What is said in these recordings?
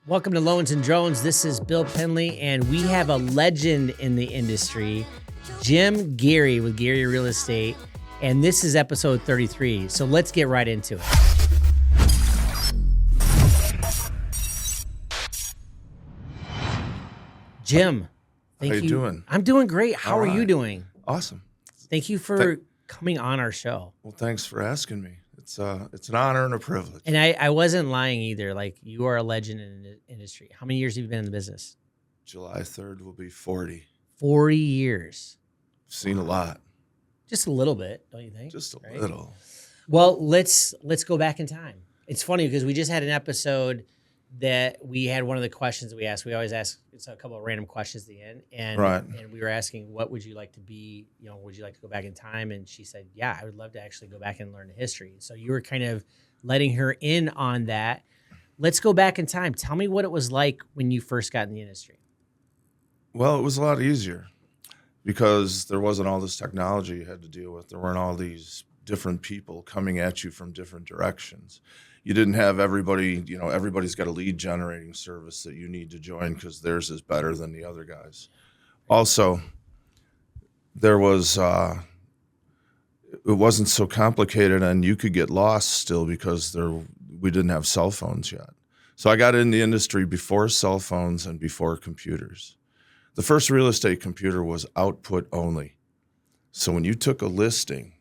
Welcome to Loans and Drones. This is Bill Pendley, and we have a legend in the industry, Jim Garry with Garry Real Estate, and this is episode 33. So let's get right into it. Jim, thank you. How you doing? I'm doing great. How are you doing? Awesome. Thank you for coming on our show. Well, thanks for asking me. It's an honor and a privilege. And I wasn't lying either. Like, you are a legend in the industry. How many years have you been in the business? July 3rd will be 40. 40 years. Seen a lot. Just a little bit, don't you think? Just a Right? little. Well, let's go back in time. It's funny because we just had an episode that we had one of the questions that we asked. We always ask a couple of random questions at the end. And, Right. and we were asking, what would you like to be, would you like to go back in time? And she said, yeah, I would love to actually go back and learn the history. So you were kind of letting her in on that. Let's go back in time. Tell me what it was like when you first got in the industry. Well, it was a lot easier because there wasn't all this technology you had to deal with. There weren't all these different people coming at you from different directions. You didn't have everybody, everybody's got a lead generating service that you need to join because theirs is better than the other guys. Also, there was, it wasn't so complicated and you could get lost still because we didn't have cell phones yet. So I got in the industry before cell phones and before computers. The first real estate computer was output only. So when you took a listing,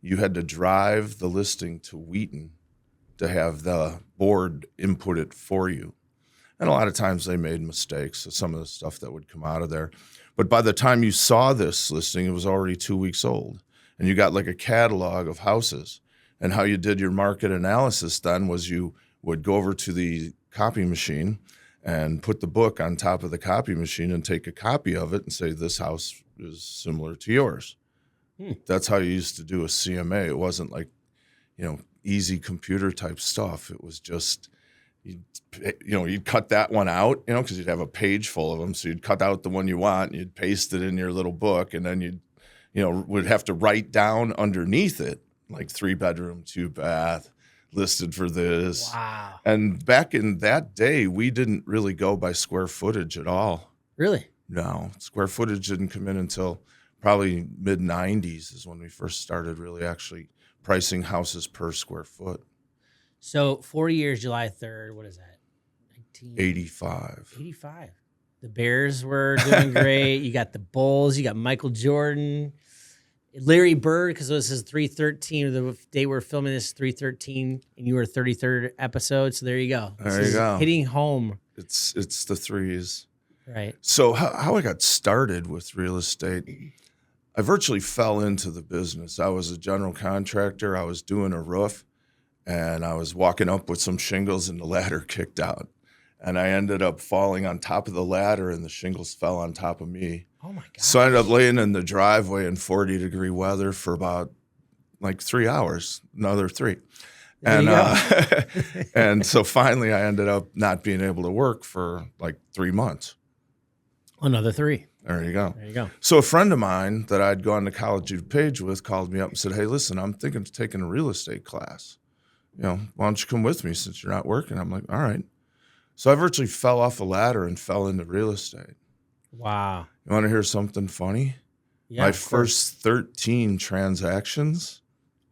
you had to drive the listing to Wheaton to have the board input it for you. And a lot of times they made mistakes, so some of the stuff that would come out of there. But by the time you saw this listing, it was already 2 weeks old. And you got like a catalog of houses. And how you did your market analysis then was you would go over to the copy machine and put the book on top of the copy machine and take a copy of it and say, this house is similar to yours. That's how you used to do a CMA. It wasn't like, easy computer type stuff. It was just, you'd cut that one out, because you'd have a page full of them. So you'd cut out the one you want and you'd paste it in your little book. And then you'd, would have to write down underneath it, like 3-bedroom, 2-bath, listed for this. Wow. And back in that day, we didn't really go by square footage at all. Really? No, square footage didn't come in until probably mid-90s is when we first started really actually pricing houses per square foot. So 40 years, July 3rd, what is that? 85. 85. The Bears were doing great. You got the Bulls. You got Michael Jordan. Larry Bird, because this is 313. The day we're filming this is 313, and you were 33rd episode. So there you go. There you go. Hitting home. It's the threes. Right. So how I got started with real estate, I virtually fell into the business. I was a general contractor. I was doing a roof, and I was walking up with some shingles, and the ladder kicked out. And I ended up falling on top of the ladder, and the shingles fell on top of me. Oh, my God. So I ended up laying in the driveway in 40-degree weather for about 3 hours, another 3. And and so finally I ended up not being able to work for 3 months. Another 3. There you go. There you go. So a friend of mine that I'd gone to College of DuPage with called me up and said, hey, listen, I'm thinking of taking a real estate class. Why don't you come with me since you're not working? I'm like, all right. So I virtually fell off a ladder and fell into real estate. Wow. You want to hear something funny? Yeah, My first 13 transactions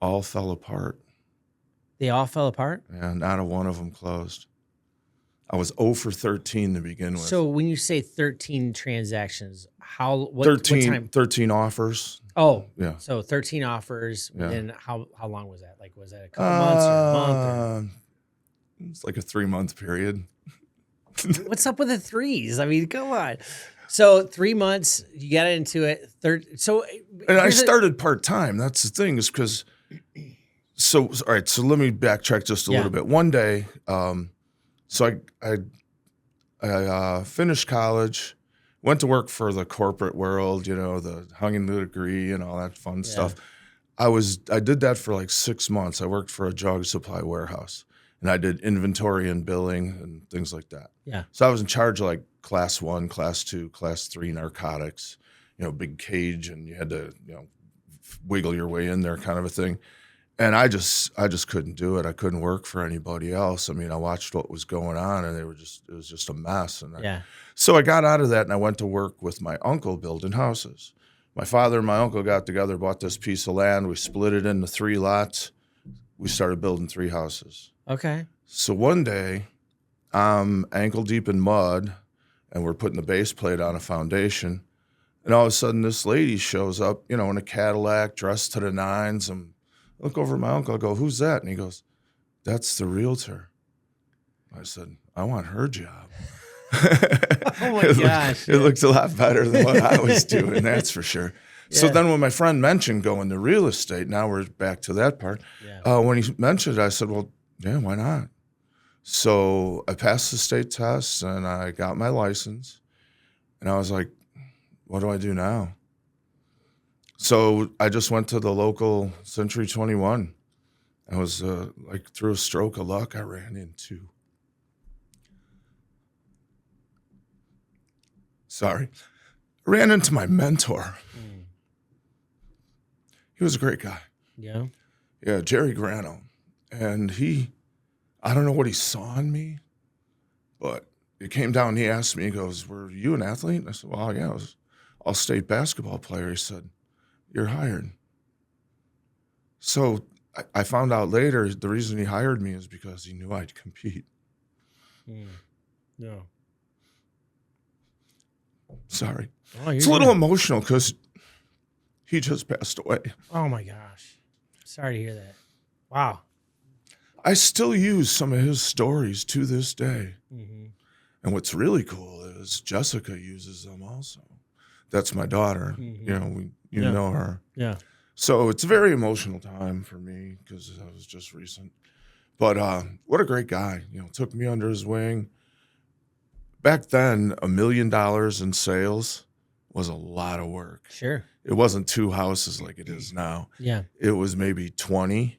all fell apart. They all fell apart? And not a one of them closed. I was 0 for 13 to begin with. So when you say 13 transactions, what time? 13 offers. Oh, yeah. So 13 offers. Yeah. And how long was that? Was that a couple months or a month? It's like a 3-month period. What's up with the threes? I mean, come on. So 3 months, you got into it. And I started part-time. That's the thing is because, all right, so let me backtrack just a little bit. One day, so I finished college, went to work for the corporate world, the hung in the degree and all that fun stuff. I did that for 6 months. I worked for a drug supply warehouse. And I did inventory and billing and things like that. Yeah. So I was in charge of class 1, class 2, class 3 narcotics, big cage, and you had to, wiggle your way in there kind of a thing. And I just couldn't do it. I couldn't work for anybody else. I mean, I watched what was going on, and it was just a mess. And so I got out of that, and I went to work with my uncle building houses. My father and my uncle got together, bought this piece of land. We split it into 3 lots. We started building 3 houses. Okay. So one day, I'm ankle deep in mud, and we're putting the base plate on a foundation. And all of a sudden, this lady shows up, in a Cadillac, dressed to the nines. And I look over at my uncle. I go, "Who's that?" And he goes, "That's the realtor." I said, "I want her job." Oh my gosh. It looks a lot better than what I was doing, that's for sure. Yeah. So then when my friend mentioned going to real estate, now we're back to that part. Yeah. When he mentioned it, I said, well, yeah, why not? So I passed the state test and I got my license. And I was like, what do I do now? So I just went to the local Century 21. I was through a stroke of luck, I ran into my mentor. He was a great guy. Yeah. Yeah, Jerry Grano. And I don't know what he saw in me, but it came down, he asked me, he goes, "Were you an athlete?" And I said, "Well, yeah, I was all-state basketball player." He said, "You're hired." So I found out later the reason he hired me is because he knew I'd compete. No. Sorry. Oh, it's a little emotional because he just passed away. Oh, my gosh. Sorry to hear that. Wow. I still use some of his stories to this day. Mm-hmm. And what's really cool is Jessica uses them also. That's my daughter. Mm-hmm. You know her. Yeah. So it's a very emotional time for me because that was just recent. But what a great guy. Took me under his wing. Back then, $1 million in sales was a lot of work. Sure. It wasn't 2 houses like it is now. Yeah. It was maybe 20.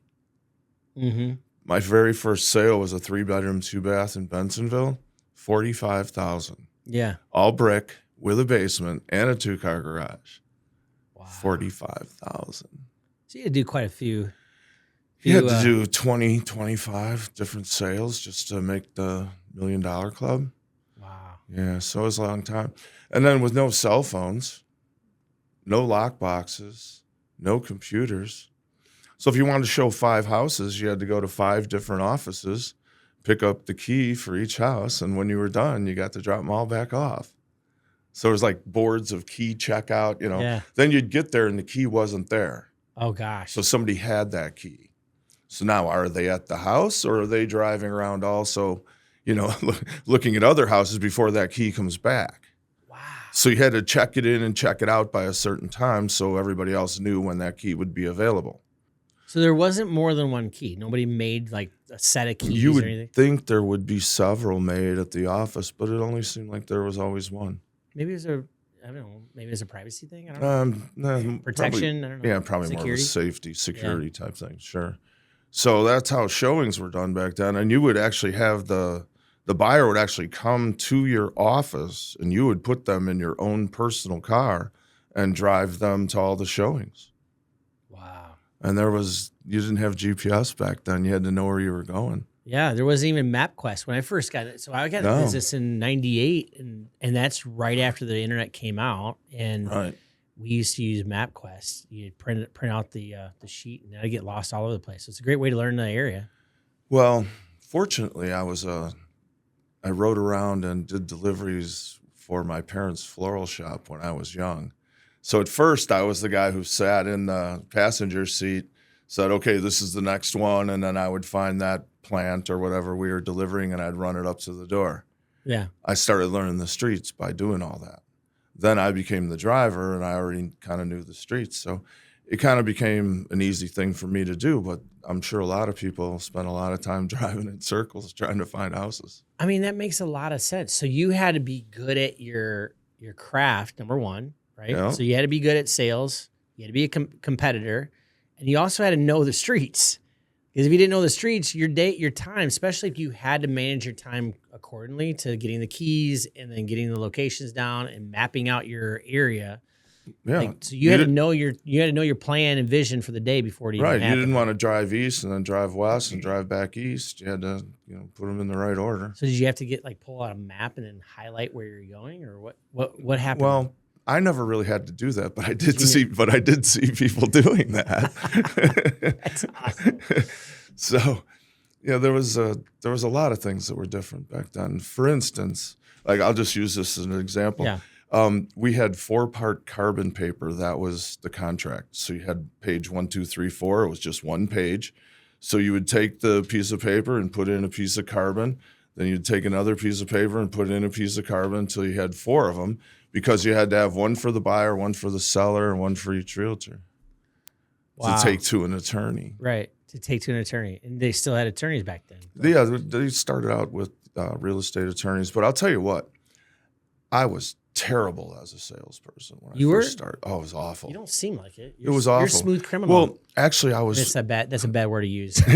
Mm-hmm. My very first sale was a 3-bedroom, 2-bath in Bensonville, $45,000. Yeah. All brick with a basement and a 2-car garage. Wow. $45,000. So you had to do quite a few. You had to do 20, 25 different sales just to make the $1 Million Club. Wow. Yeah, so it was a long time. And then with no cell phones, no lock boxes, no computers. So if you wanted to show 5 houses, you had to go to 5 different offices, pick up the key for each house, and when you were done, you got to drop them all back off. So it was like boards of key checkout, Yeah. Then you'd get there and the key wasn't there. Oh, gosh. So somebody had that key. So now are they at the house or are they driving around also, looking at other houses before that key comes back? Wow. So you had to check it in and check it out by a certain time so everybody else knew when that key would be available. So there wasn't more than one key. Nobody made like a set of keys you would or anything? think there would be several made at the office, but it only seemed like there was always one. Maybe it was I don't know, maybe it's a privacy thing? I don't know. No, protection? Probably, I don't know. Yeah, probably security? More of a security type thing, sure. So that's how showings were done back then. And you would actually have the buyer would actually come to your office and you would put them in your own personal car and drive them to all the showings. Wow. And you didn't have GPS back then. You had to know where you were going. Yeah, there wasn't even MapQuest when I first got it. So I got into business in 98, and that's right after the internet came out. And we used to use MapQuest. You'd print out the sheet, and I'd get lost all over the place. So it's a great way to learn the area. Well, fortunately, I rode around and did deliveries for my parents' floral shop when I was young. So at first, I was the guy who sat in the passenger seat, said, okay, this is the next one, and then I would find that plant or whatever we were delivering, and I'd run it up to the door. Yeah. I started learning the streets by doing all that. Then I became the driver, and I already kind of knew the streets. So it kind of became an easy thing for me to do, but I'm sure a lot of people spend a lot of time driving in circles trying to find houses. I mean, that makes a lot of sense. So you had to be good at your craft, number one, right? Yeah. So you had to be good at sales. You had to be a competitor. And you also had to know the streets. Because if you didn't know the streets, your time, especially if you had to manage your time accordingly to getting the keys and then getting the locations down and mapping out your area, Yeah. Like, so you had to know your plan and vision for the day before it even Right. happened. You didn't want to drive east and then drive west and drive back east. You had to, put them in the right order. So did you have to pull out a map and then highlight where you're going, or what happened? Well, I never really had to do that, but I did see people doing that. That's awesome. So, there was a lot of things that were different back then. For instance, like I'll just use this as an example. Yeah. We had 4-part carbon paper. That was the contract. So you had page 1, 2, 3, 4. It was just one page. So you would take the piece of paper and put in a piece of carbon. Then you'd take another piece of paper and put in a piece of carbon until you had 4 of them, because you had to have one for the buyer, one for the seller, and one for each realtor to take to an attorney. Right. To take to an attorney. And they still had attorneys back then. Yeah, they started out with real estate attorneys. But I'll tell you what, I was terrible as a salesperson when I first started. Oh, it was awful. You don't seem like it. It was awful. You're a smooth criminal. Well, actually, I was. That's a bad word to use. Just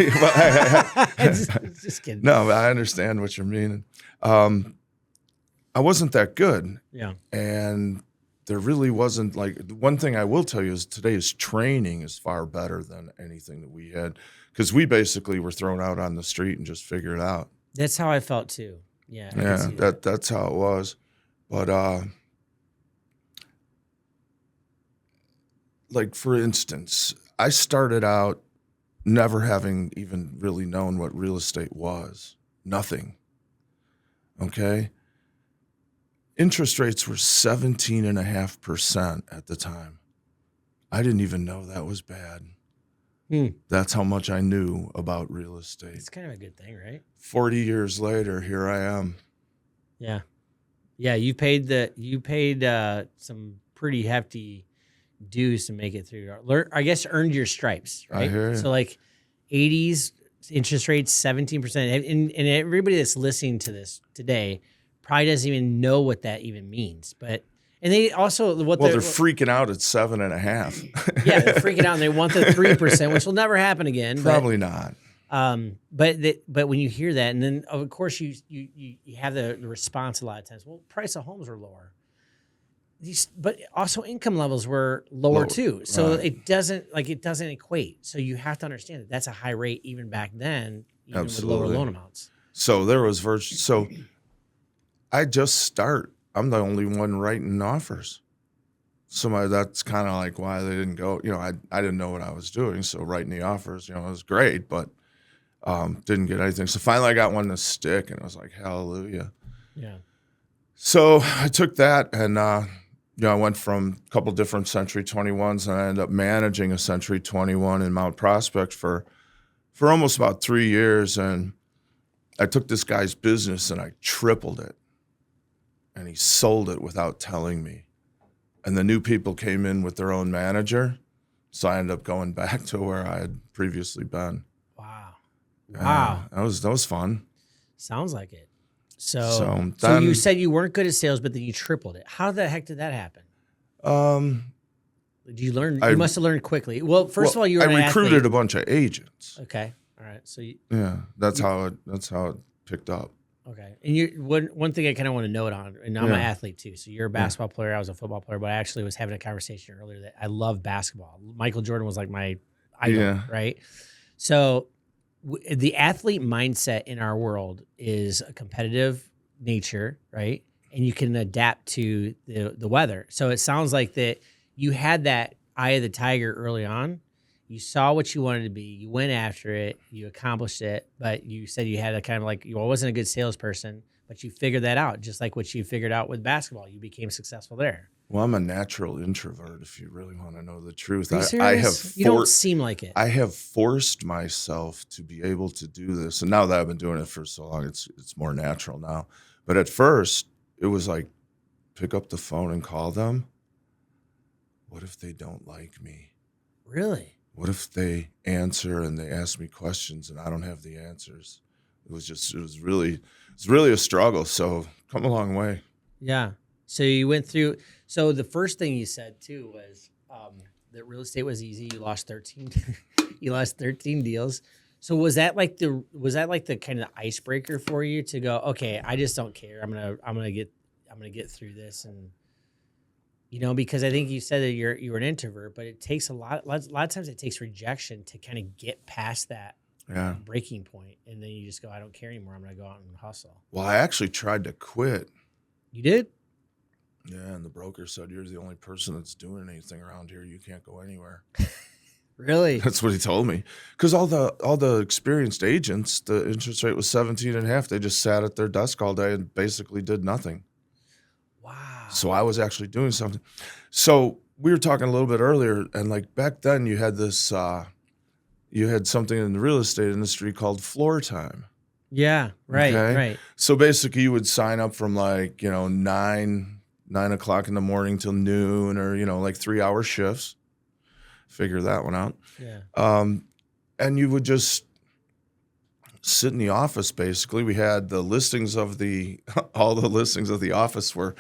kidding. No, I understand what you're meaning. I wasn't that good. Yeah. And there really wasn't, one thing I will tell you is today's training is far better than anything that we had, because we basically were thrown out on the street and just figured it out. That's how I felt too. Yeah. That's how it was. But for instance, I started out never having even really known what real estate was. Nothing. Okay? Interest rates were 17.5% at the time. I didn't even know that was bad. That's how much I knew about real estate. It's kind of a good thing, right? 40 years later, here I am. Yeah. Yeah, you paid some pretty hefty dues to make it through. I guess earned your stripes, right? I hear you. So 80s interest rates, 17%. And everybody that's listening to this today probably doesn't even know what that even means. But they also they're freaking out at 7.5. Yeah, they're freaking out and they want the 3%, which will never happen again. Probably not. But when you hear that, and then of course you have the response a lot of times. Well, price of homes were lower. But also income levels were lower too. So it doesn't equate. So you have to understand that that's a high rate even back then, even Absolutely. with lower loan amounts. So there was so I just start. I'm the only one writing offers. So that's kind of like why they didn't go. I didn't know what I was doing, so writing the offers, it was great, but didn't get anything. So finally, I got one to stick, and I was like, hallelujah. Yeah. So I took that, and I went from a couple different Century 21s, and I ended up managing a Century 21 in Mount Prospect for almost about 3 years, and I took this guy's business and I tripled it. And he sold it without telling me. And the new people came in with their own manager. So I ended up going back to where I had previously been. Wow. That was fun. Sounds like it. So you said you weren't good at sales, but then you tripled it. How the heck did that happen? Did you learn? You must have learned quickly. Well, first of all, you were an recruited athlete. a bunch of agents. Okay. All right. So that's how it picked up. Okay. And one thing I kind of want to note on, and I'm an athlete too. So you're a basketball player. I was a football player, but I actually was having a conversation earlier that I love basketball. Michael Jordan was like my idol, right? So the athlete mindset in our world is a competitive nature, right? And you can adapt to the weather. So it sounds like that you had that eye of the tiger early on. You saw what you wanted to be. You went after it. You accomplished it. But you said you had a kind of wasn't a good salesperson, but you figured that out, just like what you figured out with basketball. You became successful there. Well, I'm a natural introvert, if you really want to know the truth. Are you serious? You don't seem like it. I have forced myself to be able to do this. And now that I've been doing it for so long, it's more natural now. But at first, it was like, pick up the phone and call them. What if they don't like me? Really? What if they answer and they ask me questions and I don't have the answers? It was really a struggle. So come a long way. Yeah. So you went through. So the first thing you said too was that real estate was easy. You lost 13. You lost 13 deals. So was that like the kind of the icebreaker for you to go, okay, I just don't care. I'm gonna get through this. And Because I think you said that you're an introvert, but it takes a lot of times it takes rejection to kind of get past that breaking point, and then you just go, I don't care anymore. I'm going to go out and hustle. Well, I actually tried to quit. You did? Yeah, and the broker said, you're the only person that's doing anything around here. You can't go anywhere. Really? That's what he told me. Because all the experienced agents, the interest rate was 17.5. They just sat at their desk all day and basically did nothing. Wow. So I was actually doing something. So we were talking a little bit earlier, and like back then you had this, you had something in the real estate industry called floor time. Yeah, right, Okay? right. So basically you would sign up from 9 o'clock in the morning till noon, or, 3-hour shifts. Figure that one out. Yeah. And you would just sit in the office. Basically, we had the listings of all the listings of the office were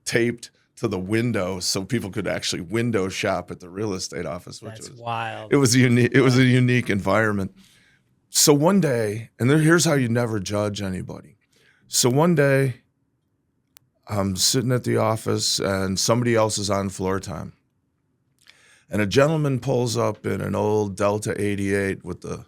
taped to the window, so people could actually window shop at the real estate office. That's wild. It was unique. It was a unique environment. So one day, and here's how you never judge anybody. So one day, I'm sitting at the office, and somebody else is on floor time. And a gentleman pulls up in an old Delta 88 with the,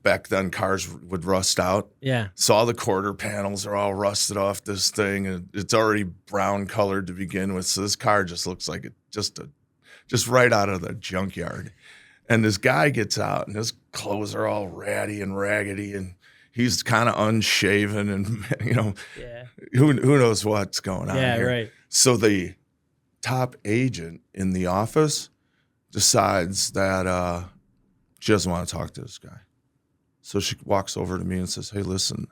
back then cars would rust out. Yeah. So all the quarter panels are all rusted off this thing, and it's already brown colored to begin with. So this car just looks like it just right out of the junkyard. And this guy gets out, and his clothes are all ratty and raggedy, and he's kind of unshaven, and Yeah. who knows what's going on Yeah, here. right. So the top agent in the office decides that she doesn't want to talk to this guy. So she walks over to me and says, hey, listen,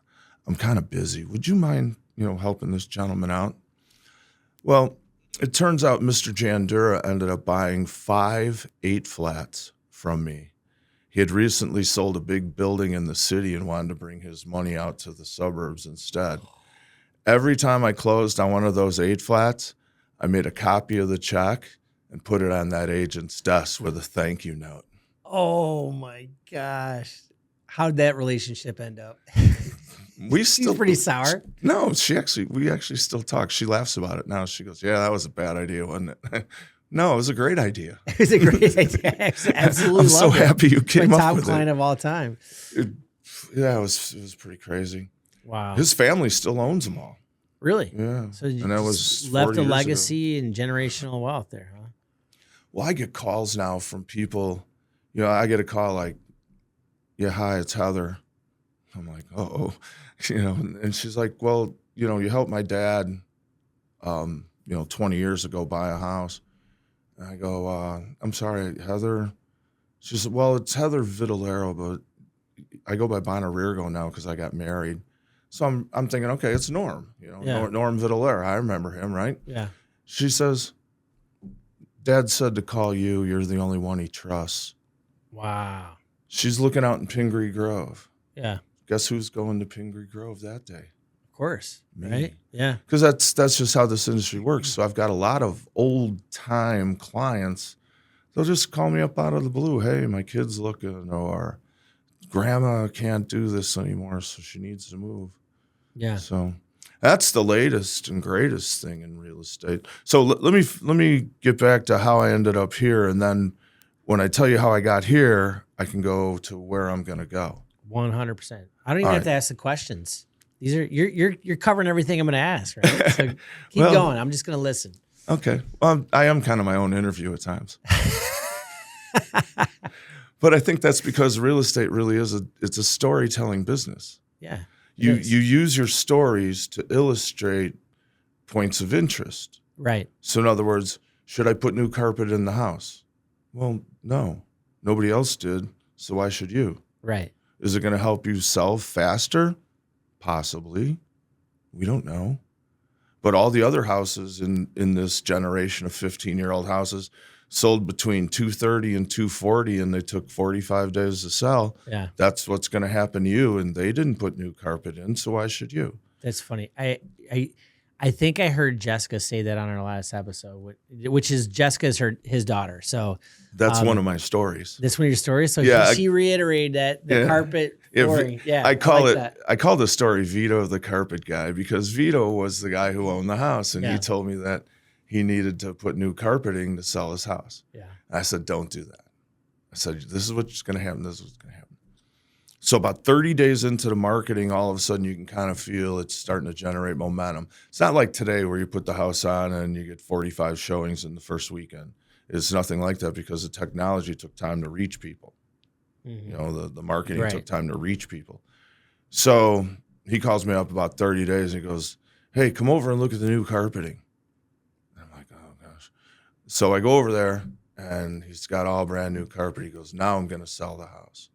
I'm kind of busy. Would you mind, helping this gentleman out? Well, it turns out Mr. Jandura ended up buying 5 8-flats from me. He had recently sold a big building in the city and wanted to bring his money out to the suburbs instead. Every time I closed on one of those 8-flats, I made a copy of the check and put it on that agent's desk with a thank you note. Oh my gosh. How'd that relationship end up? She's pretty sour. No, we actually still talk. She laughs about it now. She goes, yeah, that was a bad idea, wasn't it? No, it was a great idea. It was a great idea. Absolutely. I'm so happy you came my up with top client it. of all time. It was pretty crazy. Wow. His family still owns them all. Really? Yeah. So you and that was left 40 a years legacy and generational wealth there, huh? Well, I get calls now from people. I get a call like, yeah, hi, it's Heather. I'm like, oh, and she's like, well, you helped my dad, 20 years ago buy a house. And I go, I'm sorry, Heather. She said, well, it's Heather Vitalero, but I go by Bonarrigo now because I got married. So I'm thinking, okay, it's Norm, Norm Vitalero. I remember him, right? Yeah. She says, Dad said to call you. You're the only one he trusts. Wow. She's looking out in Pingree Grove. Yeah. Guess who's going to Pingree Grove that day? Of course. Me. Right? Yeah. Because that's just how this industry works. So I've got a lot of old-time clients. They'll just call me up out of the blue. Hey, my kid's looking, or Grandma can't do this anymore, so she needs to move. Yeah. So that's the latest and greatest thing in real estate. So let me get back to how I ended up here, and then when I tell you how I got here, I can go to where I'm going to go. 100%. I don't even have to ask the questions. These are you're covering everything I'm going to ask, right? So keep going. I'm just going to listen. Okay. Well, I am kind of my own interview at times. But I think that's because real estate really it's a storytelling business. Yeah. You use your stories to illustrate points of interest. Right. So in other words, should I put new carpet in the house? Well, no. Nobody else did, so why should you? Right. Is it going to help you sell faster? Possibly. We don't know. But all the other houses in this generation of 15-year-old houses sold between 230 and 240, and they took 45 days to sell. Yeah. That's what's going to happen to you, and they didn't put new carpet in, so why should you? That's funny. I think I heard Jessica say that on our last episode, which is Jessica's his daughter. So that's one of my stories. That's one of your stories. So yeah, she reiterated that the carpet flooring. Yeah, I call the story Vito the carpet guy, because Vito was the guy who owned the house, and he told me that he needed to put new carpeting to sell his house. Yeah. And I said, don't do that. I said, this is what's going to happen. This is what's going to happen. So about 30 days into the marketing, all of a sudden you can kind of feel it's starting to generate momentum. It's not like today where you put the house on and you get 45 showings in the first weekend. It's nothing like that because the technology took time to reach people. Mm-hmm. You know, the marketing Right. took time to reach people. So he calls me up about 30 days and he goes, hey, come over and look at the new carpeting. And I'm like, oh, gosh. So I go over there and he's got all brand new carpet. He goes, now I'm going to sell the house.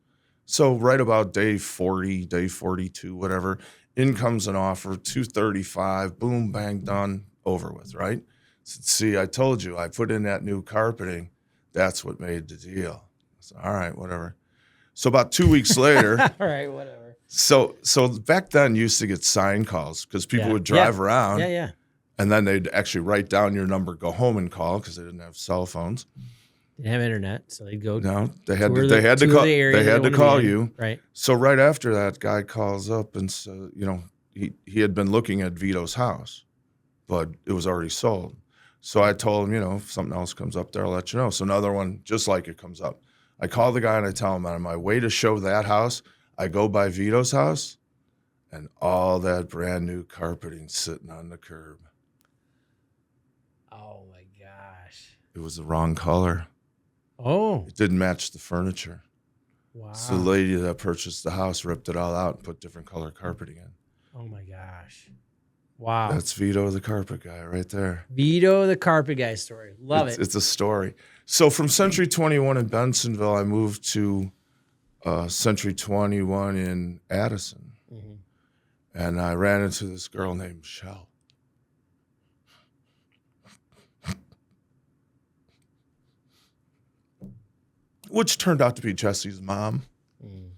So right about day 40, day 42, whatever, in comes an offer, 235, boom, bang, done, over with, right? Said, see, I told you, I put in that new carpeting. That's what made the deal. I said, all right, whatever. So about 2 weeks later, All right, whatever. so back then you used to get sign calls because people would drive around Yeah. and then they'd actually write down your number, go home and call because they didn't have cell phones. Didn't have internet, so they'd go. No, they had tour to, the- they had to tour call, the area they they had to wanna call be in. you. Right. So right after that, guy calls up and said, you know, he had been looking at Vito's house, but it was already sold. So I told him, you know, if something else comes up there, I'll let you know. So another one just like it comes up. I call the guy and I tell him on my way to show that house, I go by Vito's house and all that brand new carpeting sitting on the curb. Oh my gosh. It was the wrong color. Oh, It didn't match the furniture. wow. So the lady that purchased the house ripped it all out and put different color carpeting in. Oh my gosh. Wow. That's Vito, the carpet guy, right there. Vito, the carpet guy story. Love it. It's a story. So from Century 21 in Bensonville, I moved to Century 21 in Addison. Mhm. And I ran into this girl named Michelle. Which turned out to be Jesse's mom. Mm.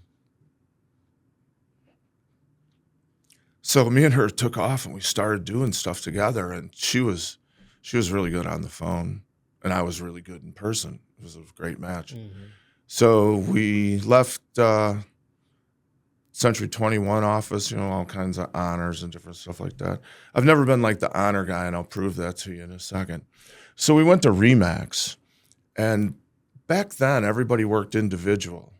So me and her took off and we started doing stuff together. And she was really good on the phone. And I was really good in person. It was a great match. Mhm. So we left Century 21 office, you know, all kinds of honors and different stuff like that. I've never been like the honor guy, and I'll prove that to you in a second. So we went to Remax, and back then everybody worked individual.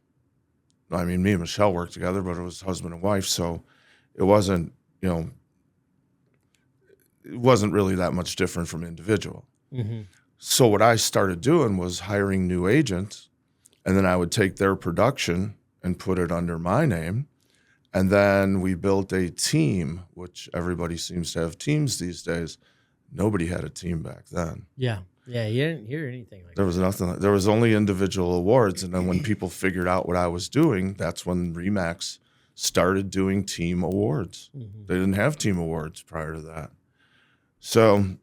I mean, me and Michelle worked together, but it was husband and wife, so it wasn't, you know, it wasn't really that much different from individual. Mhm. So what I started doing was hiring new agents, and then I would take their production and put it under my name. And then we built a team, which everybody seems to have teams these days. Nobody had a team back then. Yeah. Yeah. You didn't hear anything like There was nothing. There was only individual awards. And then when people figured out what I was doing, that's when Remax started doing team awards. that. Mhm. They didn't have team awards prior to that. So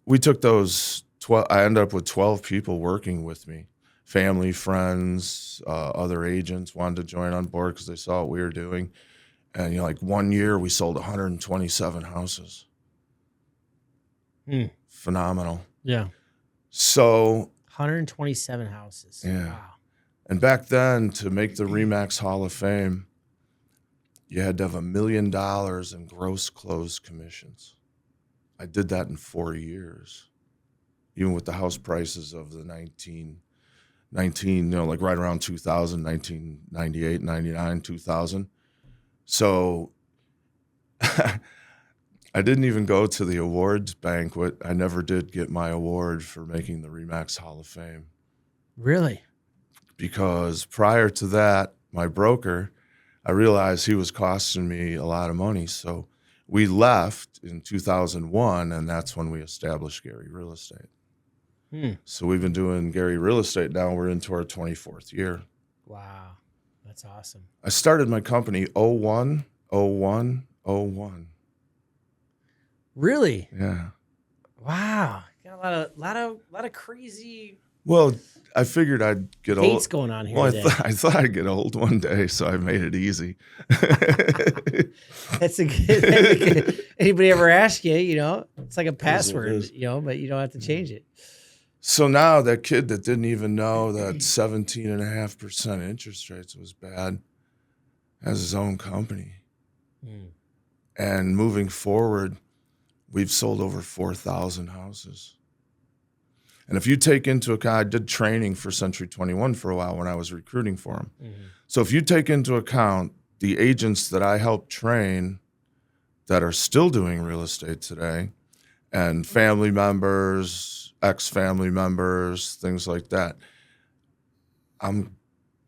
we took those 12. I ended up with 12 people working with me. Family, friends, other agents wanted to join on board because they saw what we were doing. And, you know, like 1 year we sold 127 houses. Mm. Phenomenal. Yeah. So, 127 houses. Yeah. Wow. and back then to make the Remax Hall of Fame, you had to have $1 million in gross closed commissions. I did that in 4 years, even with the house prices of the 19, you know, like right around 2000, 1998, 99, 2000. So I didn't even go to the awards banquet. I never did get my award for making the Remax Hall of Fame Really? because prior to that, my broker, I realized he was costing me a lot of money. So we left in 2001, and that's when we established Garry Real Estate. Hmm. So we've been doing Garry Real Estate now. We're into our 24th year. Wow. That's awesome. I started my company 01. Really? Yeah. Wow. Got a lot of crazy Well, I figured I'd get dates old. going on here Well, today. I thought I'd get old one day, so I made it easy. That's a good. Anybody ever ask you? You know, it's like a what it password. is. You know, but you don't have to change it. So now that kid that didn't even know that 17.5% interest rates was bad has his own company. Hmm. And moving forward, We've sold over 4,000 houses. And if you take into account, I did training for Century 21 for a while when I was recruiting for them. Mm-hmm. So if you take into account the agents that I helped train that are still doing real estate today, and family members, ex-family members, things like that, I'm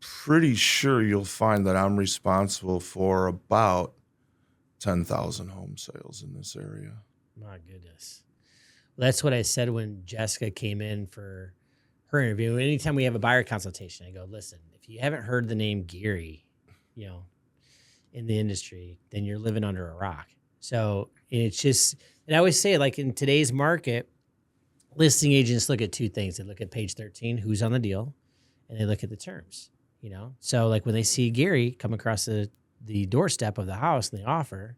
pretty sure you'll find that I'm responsible for about 10,000 home sales in this area. My goodness. Well, that's what I said when Jessica came in for her interview. Anytime we have a buyer consultation, I go, listen, if you haven't heard the name Garry, in the industry, then you're living under a rock. So it's just, and I always say, like, in today's market, listing agents look at two things. They look at page 13, who's on the deal, and they look at the terms, So like when they see Garry come across the doorstep of the house and the offer,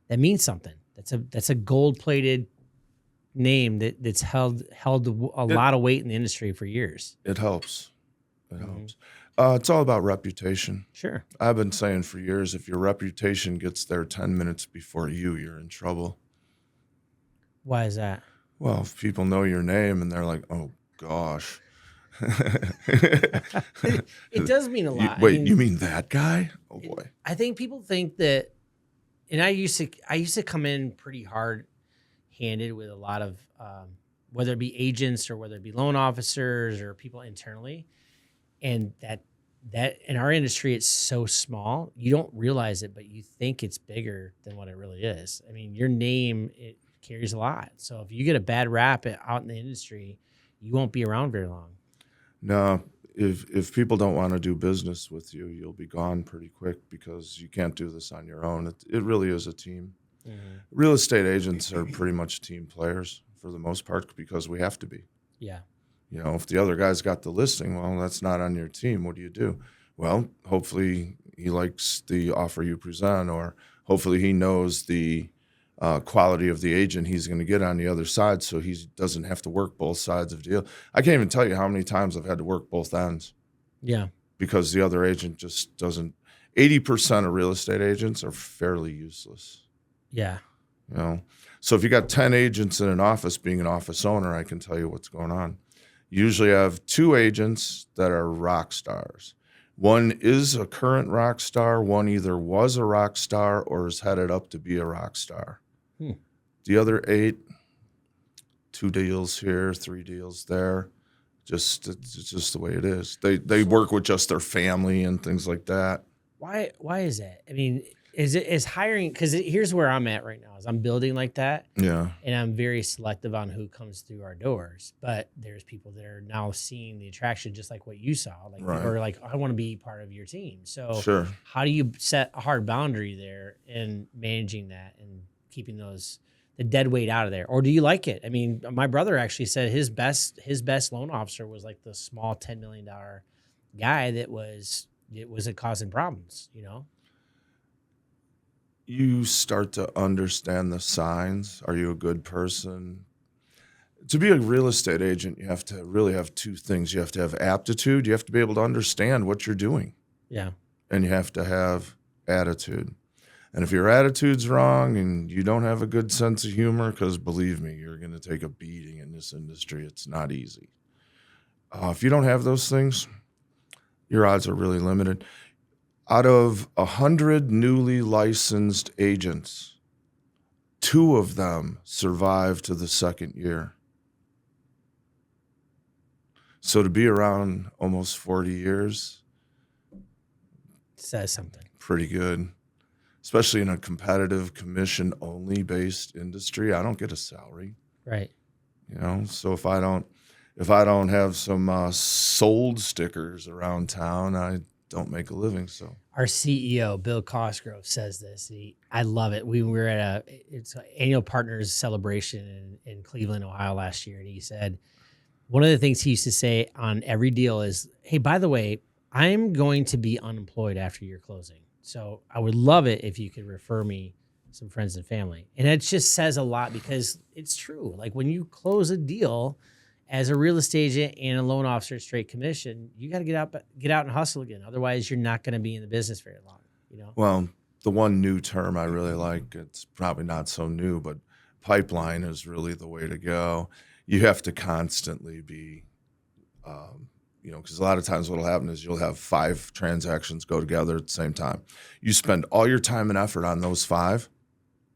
that means something. That's a gold-plated name that's held a lot of weight in the industry for years. It helps. It helps. It's all about reputation. Sure. I've been saying for years, if your reputation gets there 10 minutes before you're in trouble. Why is that? Well, if people know your name and they're like, oh, gosh. It does mean a lot. You mean that guy? Oh, boy. I think people think that, and I used to come in pretty hard-handed with a lot of, whether it be agents or whether it be loan officers or people internally, and that in our industry, it's so small, you don't realize it, but you think it's bigger than what it really is. I mean, your name, it carries a lot. So if you get a bad rap out in the industry, you won't be around very long. No, if people don't want to do business with you, you'll be gone pretty quick because you can't do this on your own. It really is a team. Mm-hmm. Real estate agents are pretty much team players for the most part because we have to be. Yeah. If the other guy's got the listing, well, that's not on your team. What do you do? Well, hopefully he likes the offer you present, or hopefully he knows the quality of the agent he's going to get on the other side, so he doesn't have to work both sides of the deal. I can't even tell you how many times I've had to work both ends. Yeah. Because the other agent just doesn't. 80% of real estate agents are fairly useless. Yeah. So if you got 10 agents in an office, being an office owner, I can tell you what's going on. Usually I have 2 agents that are rock stars. One is a current rock star. One either was a rock star or is headed up to be a rock star. The other 8, 2 deals here, 3 deals there. It's just the way it is. They work with just their family and things like that. Why is that? I mean, is hiring, because here's where I'm at right now, is I'm building like that. Yeah. And I'm very selective on who comes through our doors. But there's people that are now seeing the attraction, just like what you saw. Like, right. People are like, I want to be part of your team. So sure. How do you set a hard boundary there in managing that and keeping the dead weight out of there? Or do you like it? I mean, my brother actually said his best loan officer was like the small $10 million guy that wasn't causing problems, You start to understand the signs. Are you a good person? To be a real estate agent, you have to really have 2 things. You have to have aptitude. You have to be able to understand what you're doing. Yeah. And you have to have attitude. And if your attitude's wrong and you don't have a good sense of humor, because believe me, you're going to take a beating in this industry. It's not easy. If you don't have those things, your odds are really limited. Out of 100 newly licensed agents, 2 of them survived to the second year. So to be around almost 40 years says something. Pretty good. Especially in a competitive commission-only based industry. I don't get a salary. Right. So if I don't have some sold stickers around town, I don't make a living. So our CEO, Bill Cosgrove, says this. I love it. We were at it's an annual partners celebration in Cleveland, Ohio last year. And he said, one of the things he used to say on every deal is, hey, by the way, I'm going to be unemployed after your closing. So I would love it if you could refer me some friends and family. And it just says a lot because it's true. Like when you close a deal as a real estate agent and a loan officer straight commission, you got to get out and hustle again. Otherwise, you're not going to be in the business very long. Well, the one new term I really like, it's probably not so new, but pipeline is really the way to go. You have to constantly be, because a lot of times what will happen is you'll have 5 transactions go together at the same time. You spend all your time and effort on those 5,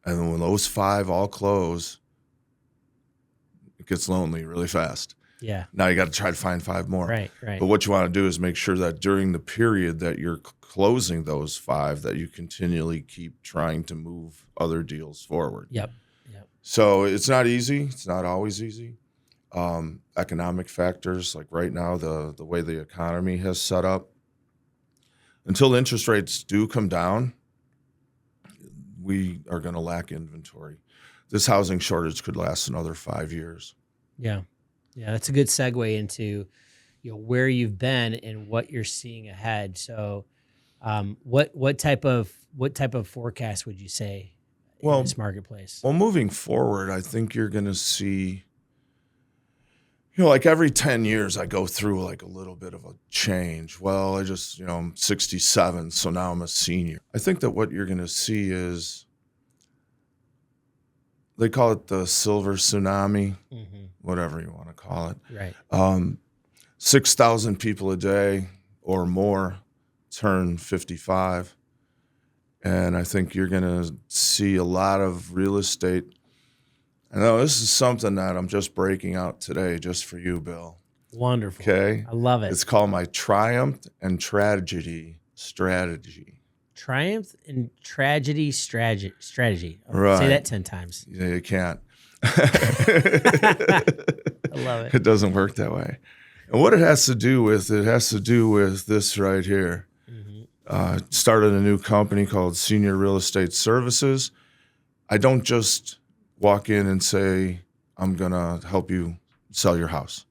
and then when those 5 all close, it gets lonely really fast. Yeah. Now you got to try to find 5 more. Right. But what you want to do is make sure that during the period that you're closing those 5, that you continually keep trying to move other deals forward. Yep. So it's not easy. It's not always easy. Economic factors, like right now, the way the economy has set up, until interest rates do come down, we are going to lack inventory. This housing shortage could last another 5 years. Yeah. That's a good segue into, where you've been and what you're seeing ahead. So, what type of forecast would you say in this marketplace? Well, moving forward, I think you're going to see, like every 10 years I go through like a little bit of a change. Well, I'm 67, so now I'm a senior. I think that what you're going to see is, they call it the silver tsunami, whatever you want to call it. Right. 6,000 people a day or more turn 55. And I think you're going to see a lot of real estate. I know this is something that I'm just breaking out today just for you, Bill. Wonderful. Okay? I love it. It's called my triumph and tragedy strategy. Triumph and tragedy strategy. Right. Say that 10 times. Yeah, you can't. I love it. It doesn't work that way. And what it has to do with this right here. Started a new company called Senior Real Estate Services. I don't just walk in and say, I'm going to help you sell your house.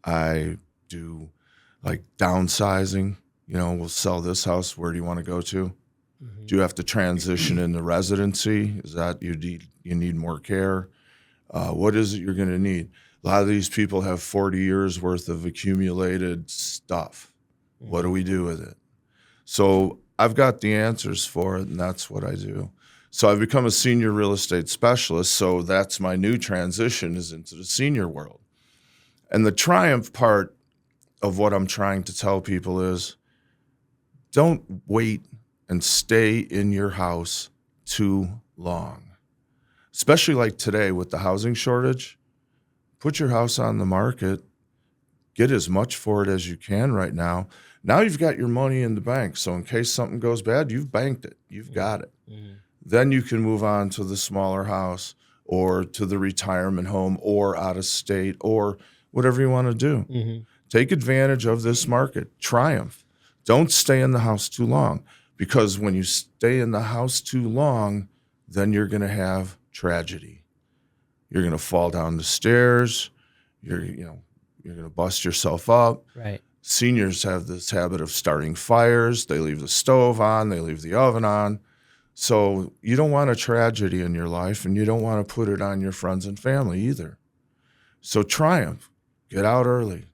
I do like downsizing. We'll sell this house. Where do you want to go to? Do you have to transition into residency? Is that you need more care? What is it you're going to need? A lot of these people have 40 years worth of accumulated stuff. What do we do with it? So I've got the answers for it, and that's what I do. So I've become a senior real estate specialist, so that's my new transition is into the senior world. And the triumph part of what I'm trying to tell people is, don't wait and stay in your house too long. Especially like today with the housing shortage, put your house on the market, get as much for it as you can right now. Now you've got your money in the bank, so in case something goes bad, you've banked it. You've got it. Then you can move on to the smaller house or to the retirement home or out of state or whatever you want to do. Take advantage of this market. Triumph. Don't stay in the house too long, because when you stay in the house too long, then you're going to have tragedy. You're going to fall down the stairs. You're going to bust yourself up. Right. Seniors have this habit of starting fires. They leave the stove on. They leave the oven on. So you don't want a tragedy in your life, and you don't want to put it on your friends and family either. So triumph. Get out early.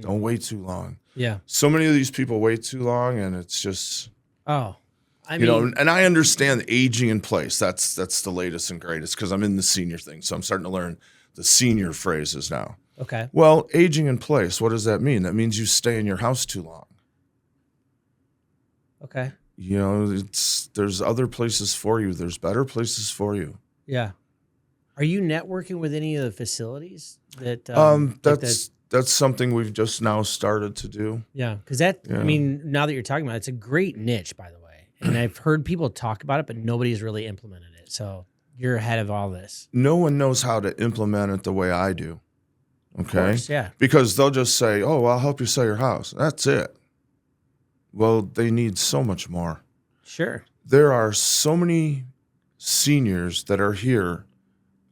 Don't wait too long. Yeah. So many of these people wait too long, and it's just, I mean, and I understand aging in place. That's the latest and greatest, because I'm in the senior thing. So I'm starting to learn the senior phrases now. okay. Well, aging in place, what does that mean? That means you stay in your house too long. Okay. There's other places for you. There's better places for you. Yeah. Are you networking with any of the facilities that? That's something we've just now started to do. Yeah, because I mean, now that you're talking about it, it's a great niche, by the way. And I've heard people talk about it, but nobody's really implemented it. So you're ahead of all this. No one knows how to implement it the way I do. Okay? Of course, yeah. Because they'll just say, oh, well, I'll help you sell your house. That's it. Well, they need so much more. Sure. There are so many seniors that are here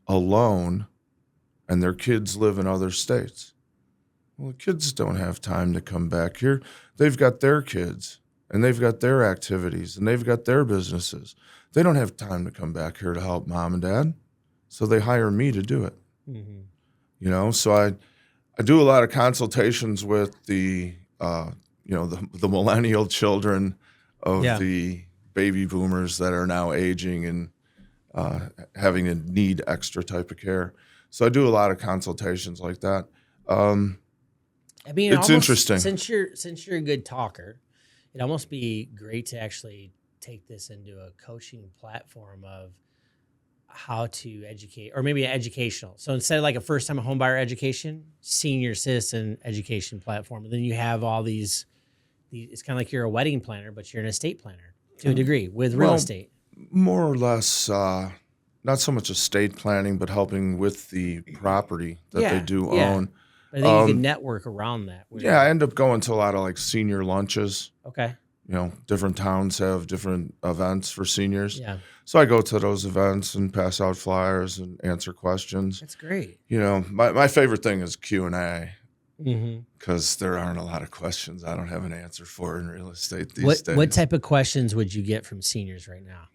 alone, and their kids live in other states. Well, the kids don't have time to come back here. They've got their kids, and they've got their activities, and they've got their businesses. They don't have time to come back here to help mom and dad, so they hire me to do it. So I do a lot of consultations with the millennial children of the baby boomers that are now aging, and having to need extra type of care. So I do a lot of consultations like that. I mean, It's interesting. Since you're a good talker, it'd almost be great to actually take this into a coaching platform of how to educate, or maybe an educational. So instead of like a first-time homebuyer education, senior citizen education platform, and then you have all these. It's kind of like you're a wedding planner, but you're an estate planner to a degree with real estate. More or less, not so much estate planning, but helping with the property that they do own. But I think you can network around that. Yeah, I end up going to a lot of like senior lunches. Okay. Different towns have different events for seniors. Yeah. So I go to those events and pass out flyers and answer questions. That's great. My favorite thing is Q&A. Mm-hmm. Because there aren't a lot of questions I don't have an answer for in real estate these days. What type of questions would you get from seniors right now?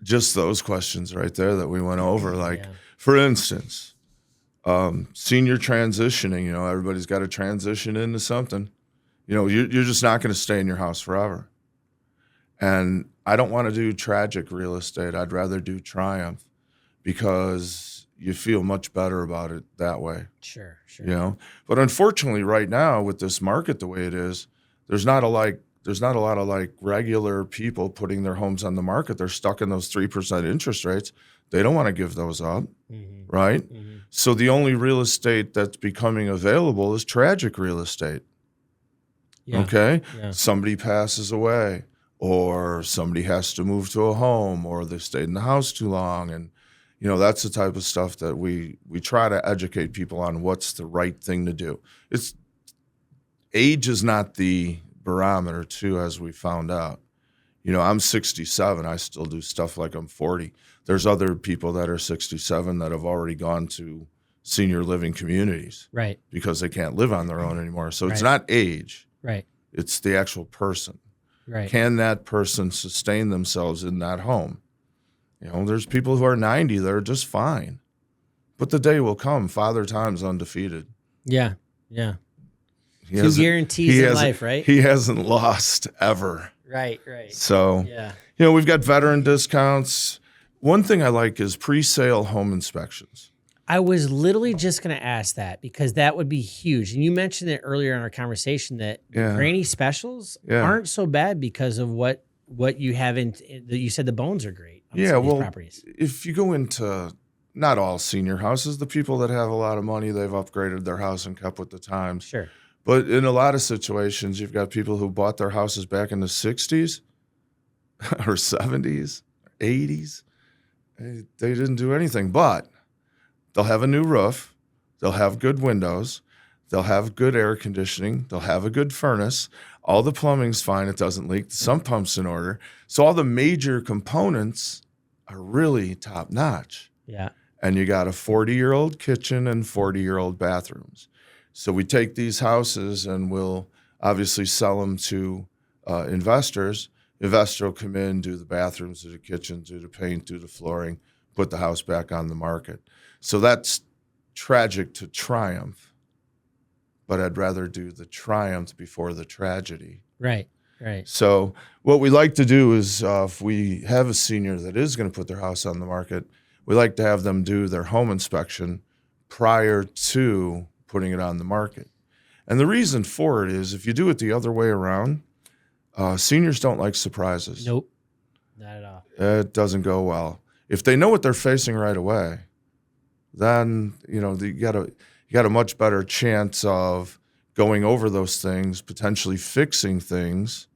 Just those questions right there that we went over. Like, for instance, senior transitioning, everybody's got to transition into something. You're just not going to stay in your house forever. And I don't want to do tragic real estate. I'd rather do triumph because you feel much better about it that way. Sure. But unfortunately, right now with this market the way it is, there's not a lot of like regular people putting their homes on the market. They're stuck in those 3% interest rates. They don't want to give those up, right? Mm-hmm. So the only real estate that's becoming available is tragic real estate. Yeah. Okay, somebody passes away, or somebody has to move to a home, or they stayed in the house too long, and that's the type of stuff that we try to educate people on what's the right thing to do. Age is not the barometer, too, as we found out. I'm 67. I still do stuff like I'm 40. There's other people that are 67 that have already gone to senior living communities. Right. Because they can't live on their own anymore. So it's not age. Right. It's the actual person. Right. Can that person sustain themselves in that home? There's people who are 90 that are just fine. But the day will come. Father Time's undefeated. Yeah. Two guarantees in life, right? He hasn't lost ever. Right. So, we've got veteran discounts. One thing I like is pre-sale home inspections. I was literally just going to ask that because that would be huge. And you mentioned it earlier in our conversation that granny specials aren't so bad because of what you have in. You said the bones are great. On some of these properties. If you go into not all senior houses, the people that have a lot of money, they've upgraded their house and kept with the times. Sure. But in a lot of situations, you've got people who bought their houses back in the 60s or 70s, or 80s. They didn't do anything, but they'll have a new roof. They'll have good windows. They'll have good air conditioning. They'll have a good furnace. All the plumbing's fine. It doesn't leak. The sump pump's in order. So all the major components are really top notch. Yeah. And you got a 40-year-old kitchen and 40-year-old bathrooms. So we take these houses and we'll obviously sell them to investors. Investor will come in, do the bathrooms, do the kitchen, do the paint, do the flooring, put the house back on the market. So that's tragic to triumph. But I'd rather do the triumph before the tragedy. Right. So what we like to do is if we have a senior that is going to put their house on the market, we like to have them do their home inspection prior to putting it on the market. And the reason for it is if you do it the other way around, seniors don't like surprises. Nope, not at all. It doesn't go well. If they know what they're facing right away, then you got a much better chance of going over those things, potentially fixing things.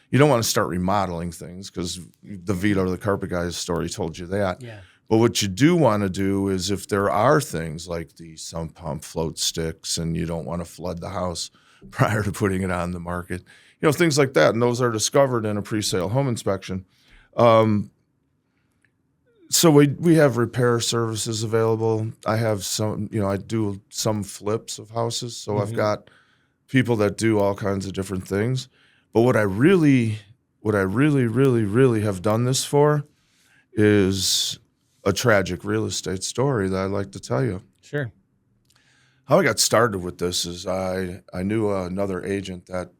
You don't want to start remodeling things because the Vito the carpet guy's story told you that. Yeah. But what you do want to do is if there are things like the sump pump float sticks and you don't want to flood the house prior to putting it on the market, things like that. And those are discovered in a pre-sale home inspection. So we have repair services available. I have some, I do some flips of houses. So I've got people that do all kinds of different things. But what I really have done this for is a tragic real estate story that I'd like to tell you. Sure. How I got started with this is I knew another agent that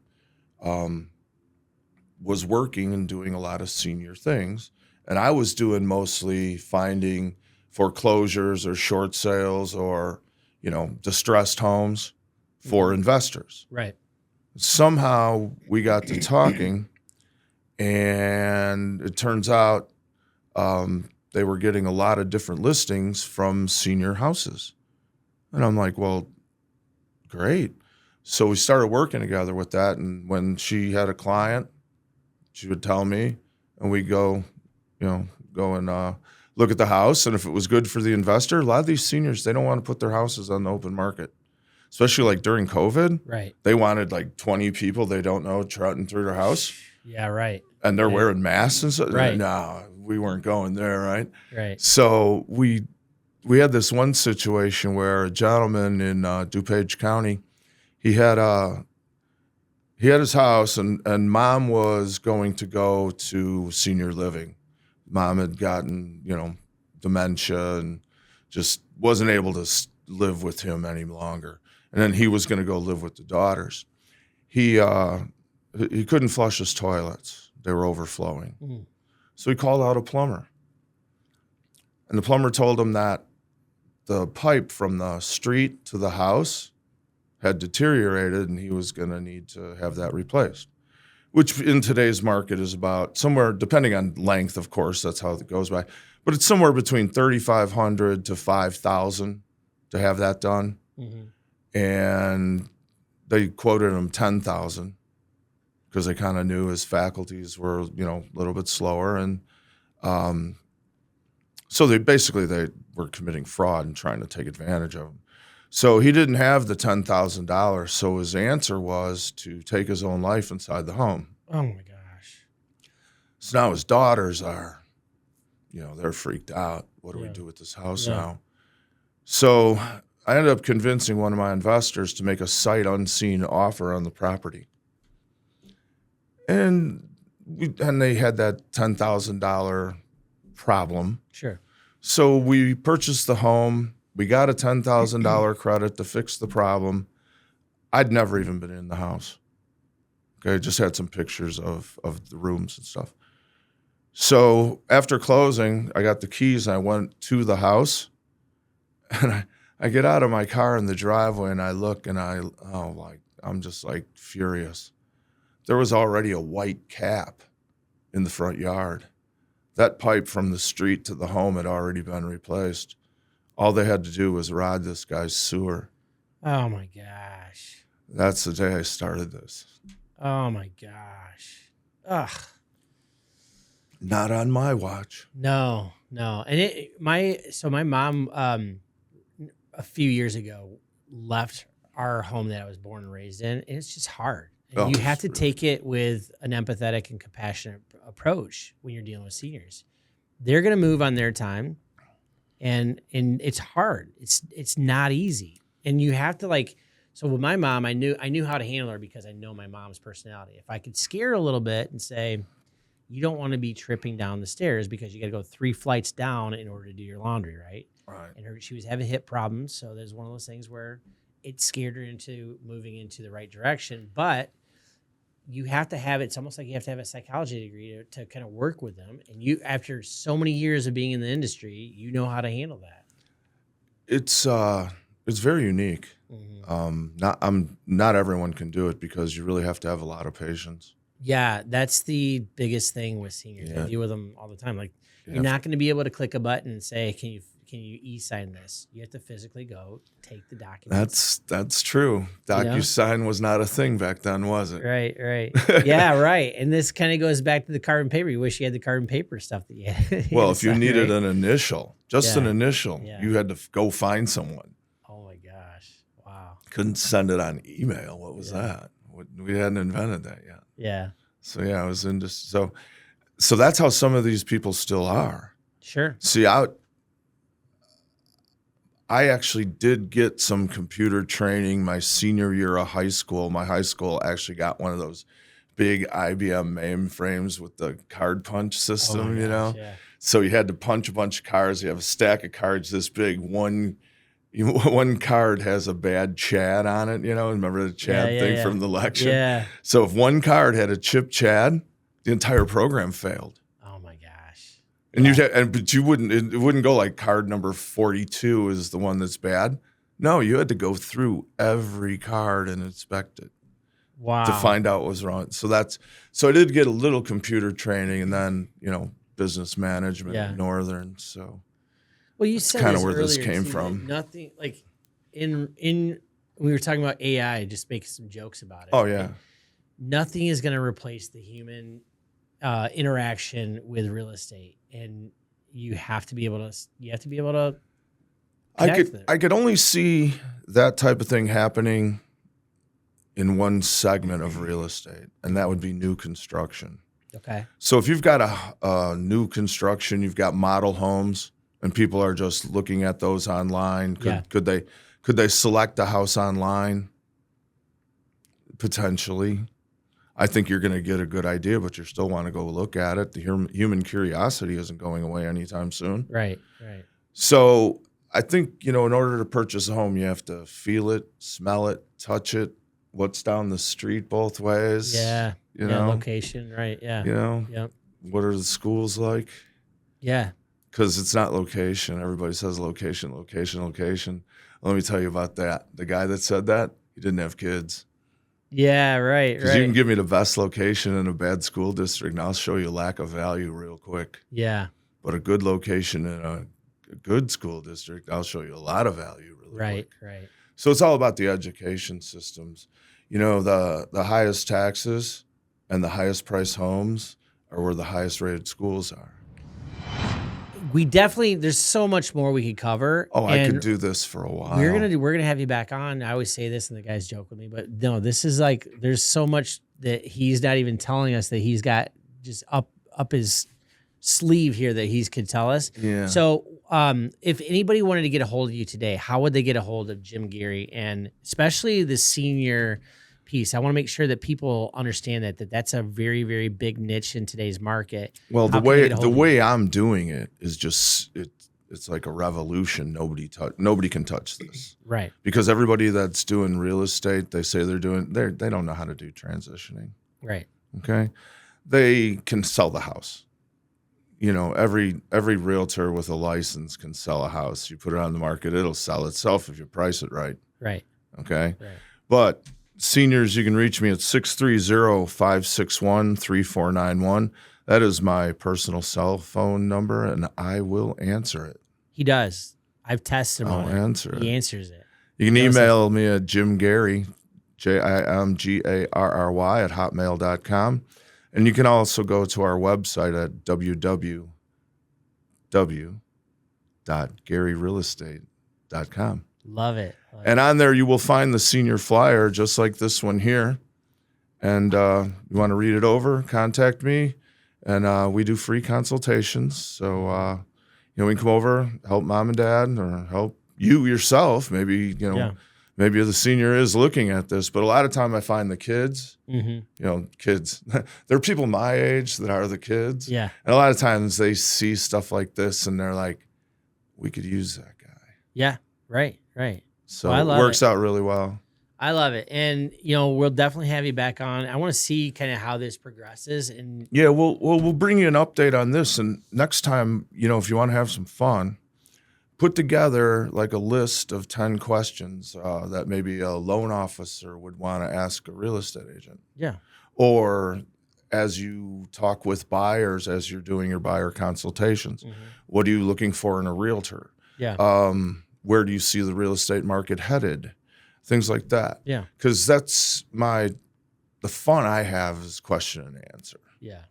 was working and doing a lot of senior things. And I was doing mostly finding foreclosures or short sales or, distressed homes for investors. Right. Somehow we got to talking, and it turns out they were getting a lot of different listings from senior houses. And I'm like, well, great. So we started working together with that. And when she had a client, she would tell me, and we'd go and look at the house. And if it was good for the investor, a lot of these seniors, they don't want to put their houses on the open market, especially like during COVID. Right. They wanted like 20 people they don't know trotting through their house. Yeah, right. And they're wearing masks and stuff. Right. No, we weren't going there, right? Right. So we had this one situation where a gentleman in DuPage County, he had his house, and mom was going to go to senior living. Mom had gotten, dementia and just wasn't able to live with him any longer. And then he was going to go live with the daughters. He couldn't flush his toilets. They were overflowing. Mm. So he called out a plumber. And the plumber told him that the pipe from the street to the house had deteriorated and he was going to need to have that replaced, which in today's market is about somewhere, depending on length, of course, that's how it goes by, but it's somewhere between $3,500 to $5,000 to have that done. Mm-hmm. And they quoted him $10,000 because they kind of knew his faculties were, a little bit slower. And so they were committing fraud and trying to take advantage of him. So he didn't have the $10,000. So his answer was to take his own life inside the home. Oh my gosh. So now his daughters are, they're freaked out. What do we do with this house now? So I ended up convincing one of my investors to make a sight unseen offer on the property. And they had that $10,000 problem. Sure. So we purchased the home. We got a $10,000 credit to fix the problem. I'd never even been in the house. Okay, just had some pictures of the rooms and stuff. So after closing, I got the keys and I went to the house. And I get out of my car in the driveway and I look and I'm just like furious. There was already a white cap in the front yard. That pipe from the street to the home had already been replaced. All they had to do was rod this guy's sewer. Oh my gosh. That's the day I started this. Oh my gosh. Ugh. Not on my watch. No. And my mom, a few years ago, left our home that I was born and raised in, and it's just hard. And you have to take it with an empathetic and compassionate approach when you're dealing with seniors. They're going to move on their time, and it's hard. It's not easy, and you have to So with my mom, I knew how to handle her because I know my mom's personality. If I could scare her a little bit and say, you don't want to be tripping down the stairs because you got to go 3 flights down in order to do your laundry, right? Right. And she was having hip problems, so there's one of those things where it scared her into moving into the right direction. But you have to have it's almost like you have to have a psychology degree to kind of work with them. And you, after so many years of being in the industry, you know how to handle that. It's very unique. Mm-hmm. Not everyone can do it because you really have to have a lot of patience. Yeah, that's the biggest thing with seniors. Yeah. I deal with them all the time. You're not going to be able to click a button and say, "Can you e-sign this?" You have to physically go take the documents. That's true. DocuSign was not a thing back then, was it? Right. Yeah, right. And this kind of goes back to the carbon paper. You wish you had the carbon paper stuff that you had. Well, if you needed right? an initial, an initial, you had to go find someone. Oh my gosh! Wow. Couldn't send it on email. What was that? We hadn't invented that yet. Yeah. So I was into so that's how some of these people still are. Sure. See, I actually did get some computer training my senior year of high school. My high school actually got one of those big IBM mainframes with the card punch system, Yeah. So you had to punch a bunch of cards. You have a stack of cards this big. One card has a bad Chad on it, Remember the Chad thing from the lecture? Yeah. So if one card had a chip Chad, the entire program failed. Oh my gosh. And but you wouldn't. It wouldn't go like card number 42 is the one that's bad. No, you had to go through every card and inspect it. Wow. To find out what was wrong. So I did get a little computer training, and then business management at Northern. So well, you said kind this of where this earlier, came too, from. Nothing like in we were talking about AI, just making some jokes about it. Oh yeah. Nothing is going to replace the human interaction with real estate, and you have to be able to. I could only see that type of thing happening in one segment of real estate, and that would be new construction. Okay. So if you've got a new construction, you've got model homes, and people are just looking at those online. Could they select a house online? Potentially. I think you're going to get a good idea, but you still want to go look at it. The human curiosity isn't going away anytime soon. Right. So I think, in order to purchase a home, you have to feel it, smell it, touch it, what's down the street both ways. Yeah. Location. Right. Yeah. Yep. What are the schools like? Yeah. Because it's not location. Everybody says location. Let me tell you about that. The guy that said that, he didn't have kids. Yeah, right. Because you can give me the best location in a bad school district, and I'll show you lack of value real quick. Yeah. But a good location in a good school district, I'll show you a lot of value really quick. Right. So it's all about the education systems. The highest taxes and the highest price homes are where the highest rated schools are. We definitely, there's so much more we could cover. Oh, I could do this for a while. We're gonna have you back on. I always say this, and the guys joke with me, but no, this is like there's so much that he's not even telling us that he's got just up his sleeve here that he could tell us. Yeah. So, if anybody wanted to get a hold of you today, how would they get a hold of Jim Garry, and especially the senior piece? I want to make sure that people understand that that's a very, very big niche in today's market. Well, the way I'm doing it is just it's like a revolution. Nobody can touch this, right? Because everybody that's doing real estate, they say they don't know how to do transitioning, right? Okay, they can sell the house. Every realtor with a license can sell a house. You put it on the market, it'll sell itself if you price it right. Right. Okay. Right. But seniors, you can reach me at 630-561-3491. That is my personal cell phone number, and I will answer it. He does. I've tested him on it. I'll answer it. He answers it. You can email me at Jim Garry, JimGarry @hotmail.com. And you can also go to our website at www.GarryRealEstate.com. Love it. And on there, you will find the senior flyer, just like this one here. And you want to read it over, contact me. And we do free consultations. So, we can come over, help mom and dad, or help you yourself. Maybe, maybe the senior is looking at this. But a lot of time I find the kids, kids, there are people my age that are the kids. Yeah. And a lot of times they see stuff like this and they're like, we could use that guy. Yeah. Right. So it works out really well. I love it. And, we'll definitely have you back on. I want to see kind of how this progresses. And yeah, we'll bring you an update on this. And next time, if you want to have some fun, put together like a list of 10 questions that maybe a loan officer would want to ask a real estate agent. Yeah. Or as you talk with buyers, as you're doing your buyer consultations, what are you looking for in a realtor? Yeah. Where do you see the real estate market headed? Things like that. Yeah. Because that's the fun I have is question and answer. Yeah.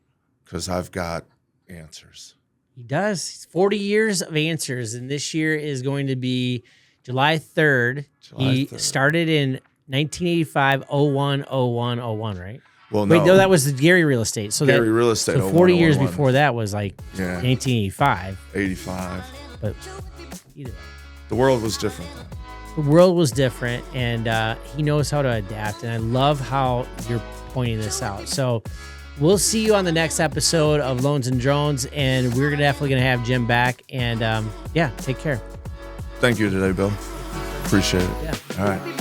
Because I've got answers. He does. He's 40 years of answers, and this year is going to be July 3rd. He started in 1985, 01, 01, right? Well, no. Wait, no, that was the Garry Real Estate. So Garry Real Estate. So 40 years before that was like 1985. 85. But either way. The world was different then. The world was different, and he knows how to adapt, and I love how you're pointing this out. So we'll see you on the next episode of Loans and Drones, and we're definitely going to have Jim back. And, take care. Thank you today, Bill. Appreciate it. Yeah. All right.